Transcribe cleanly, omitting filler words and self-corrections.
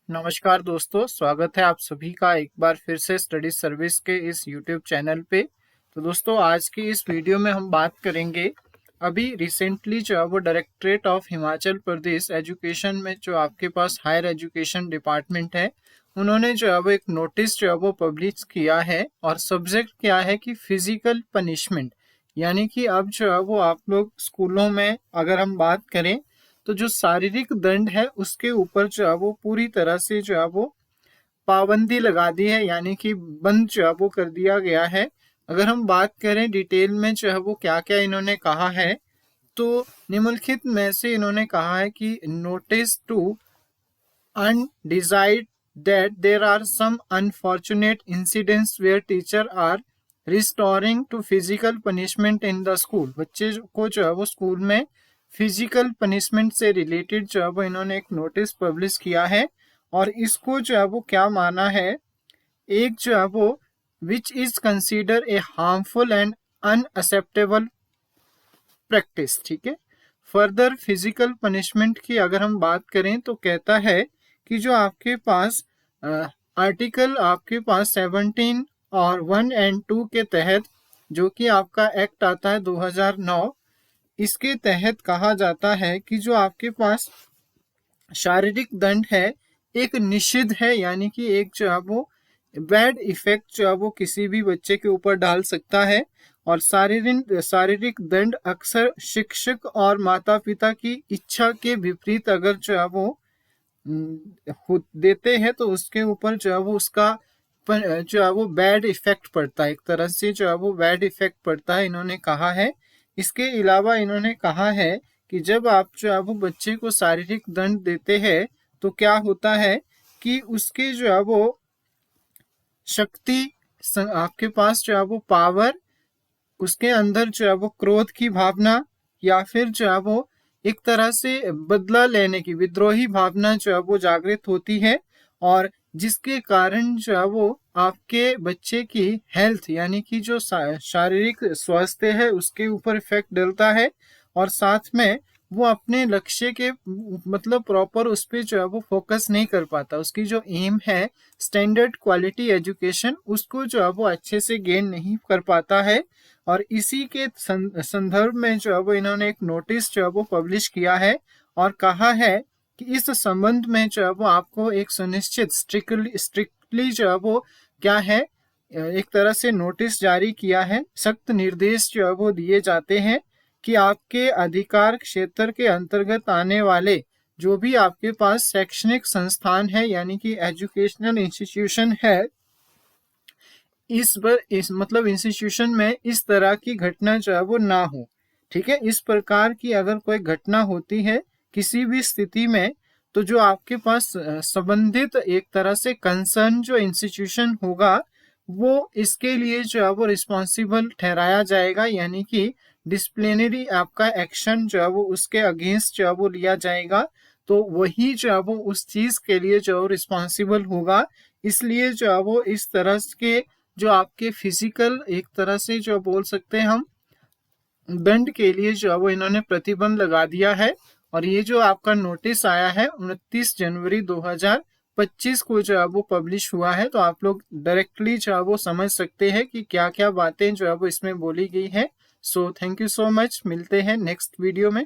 नमस्कार दोस्तों, स्वागत है आप सभी का एक बार फिर से स्टडी सर्विस के इस YouTube चैनल पे। तो दोस्तों, आज की इस वीडियो में हम बात करेंगे अभी रिसेंटली जो है वो directorate of Himachal Pradesh education में जो आपके पास हायर एजुकेशन डिपार्टमेंट है, उन्होंने जो है वो एक नोटिस जो है वो पब्लिश किया है और सब्जेक्ट क्या है कि फिजिकल पनिशमेंट। यानी कि अब जो है वो आप लोग स्कूलों में अगर हम बात करें तो जो शारीरिक दंड है उसके ऊपर जो है वो पूरी तरह से जो है वो पाबंदी लगा दी है, यानी कि बंद जो है वो कर दिया गया है। अगर हम बात करें डिटेल में जो है वो क्या क्या इन्होंने कहा है, तो निम्नलिखित में से इन्होंने कहा है कि notice to undesired that there are some unfortunate incidents where teacher are restoring to physical punishment in the school। बच्चे को जो है वो स्कूल में फिजिकल पनिशमेंट से रिलेटेड जो है वो इन्होंने एक नोटिस पब्लिश किया है और इसको जो है वो क्या माना है, एक जो है वो which is consider a harmful and unacceptable practice. ठीक है। फर्दर फिजिकल पनिशमेंट की अगर हम बात करें तो कहता है कि जो आपके पास आर्टिकल आपके पास 17 और 1 एंड 2 के तहत जो कि आपका एक्ट आता है 2009, इसके तहत कहा जाता है कि जो आपके पास शारीरिक दंड है एक निषिद्ध है, यानी कि एक जो है वो बैड इफेक्ट जो है वो किसी भी बच्चे के ऊपर डाल सकता है। और शारीरिक दंड अक्सर शिक्षक और माता पिता की इच्छा के विपरीत अगर जो है वो देते हैं तो उसके ऊपर जो है वो उसका जो है वो बैड इफेक्ट पड़ता है, एक तरह से जो है वो बैड इफेक्ट पड़ता है, इन्होंने कहा है। इसके अलावा इन्होंने कहा है कि जब आप जो है वो बच्चे को शारीरिक दंड देते हैं तो क्या होता है कि उसके जो है वो शक्ति, आपके पास जो है वो पावर, उसके अंदर जो है वो क्रोध की भावना या फिर जो है वो एक तरह से बदला लेने की विद्रोही भावना जो है वो जागृत होती है और जिसके कारण जो है वो आपके बच्चे की हेल्थ यानी कि जो शारीरिक स्वास्थ्य है उसके ऊपर इफेक्ट डलता है और साथ में वो अपने लक्ष्य के मतलब प्रॉपर उस पर जो है वो फोकस नहीं कर पाता। उसकी जो एम है स्टैंडर्ड क्वालिटी एजुकेशन, उसको जो है वो अच्छे से गेन नहीं कर पाता है। और इसी के संदर्भ में जो है वो इन्होंने एक नोटिस जो है वो पब्लिश किया है और कहा है कि इस संबंध में जो है वो आपको एक सुनिश्चित स्ट्रिक्टली जो है वो क्या है, एक तरह से नोटिस जारी किया है, सख्त निर्देश जो है वो दिए जाते हैं कि आपके अधिकार क्षेत्र के अंतर्गत आने वाले जो भी आपके पास शैक्षणिक संस्थान है यानी कि एजुकेशनल इंस्टीट्यूशन है, इस मतलब इंस्टीट्यूशन में इस तरह की घटना जो है वो ना हो। ठीक है। इस प्रकार की अगर कोई घटना होती है किसी भी स्थिति में तो जो आपके पास संबंधित एक तरह से कंसर्न जो इंस्टीट्यूशन होगा वो इसके लिए जो है वो रिस्पॉन्सिबल ठहराया जाएगा, यानी कि डिसिप्लिनरी आपका एक्शन जो है वो उसके अगेंस्ट जो है वो लिया जाएगा, तो वही जो है वो उस चीज के लिए जो रिस्पॉन्सिबल होगा। इसलिए जो है वो इस तरह के जो आपके फिजिकल एक तरह से जो बोल सकते हैं हम दंड के लिए जो है वो इन्होंने प्रतिबंध लगा दिया है। और ये जो आपका नोटिस आया है 29 जनवरी 2025 को जो है वो पब्लिश हुआ है, तो आप लोग डायरेक्टली जो है वो समझ सकते हैं कि क्या क्या बातें जो है वो इसमें बोली गई है। So thank you so much, मिलते हैं नेक्स्ट वीडियो में।